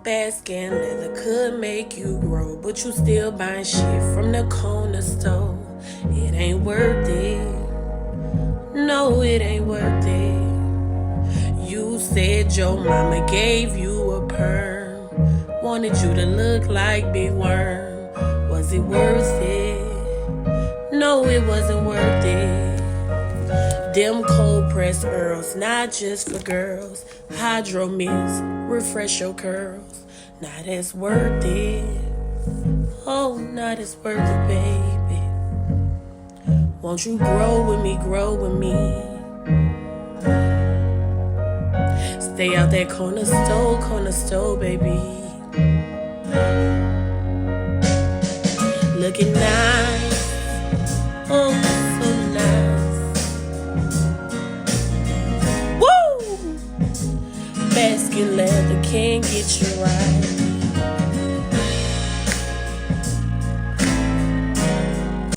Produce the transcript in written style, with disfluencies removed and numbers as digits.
Bask and leather could make you grow, but you still buying shit from the corner store. It ain't worth it. No, it ain't worth it. You said your mama gave you a perm, wanted you to look like Big Worm. Was it worth it? No, it wasn't worth it. Them cold pressed pearls, not just for girls. Hydro mist, refresh your curls. Not as worth it. Oh, not as worth it, baby. Won't you grow with me, grow with me? Stay out that corner store, baby. Looking nice, oh, so nice. Woo! Basket leather can't get you right.